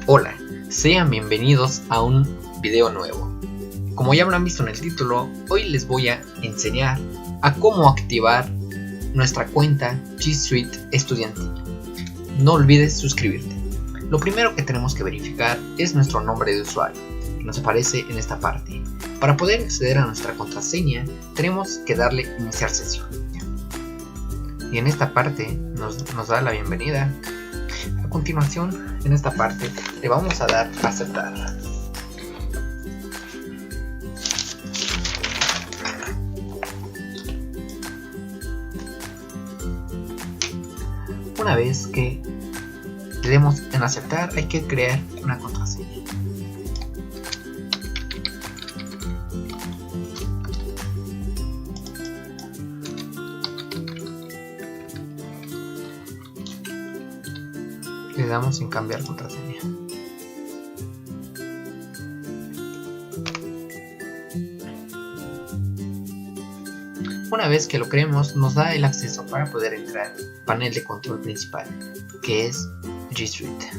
Hola, sean bienvenidos a un video nuevo. Como ya habrán visto en el título, hoy les voy a enseñar a cómo activar nuestra cuenta G Suite estudiantil. No olvides suscribirte. Lo primero que tenemos que verificar es nuestro nombre de usuario, que nos aparece en esta parte. Para poder acceder a nuestra contraseña, tenemos que darle iniciar sesión. Y en esta parte nos da la bienvenida. A continuación, en esta parte le vamos a dar a aceptar. Una vez que le demos en aceptar, hay que crear una contraseña. Le damos en cambiar contraseña. Una vez que lo creemos, nos da el acceso para poder entrar al panel de control principal, que es G Suite.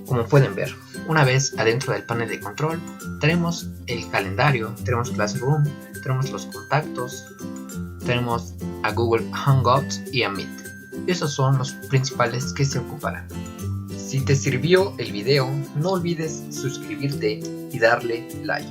Como pueden ver, una vez adentro del panel de control, tenemos el calendario, tenemos Classroom, tenemos los contactos, tenemos a Google Hangouts y a Meet. Esos son los principales que se ocuparán. Si te sirvió el video, no olvides suscribirte y darle like.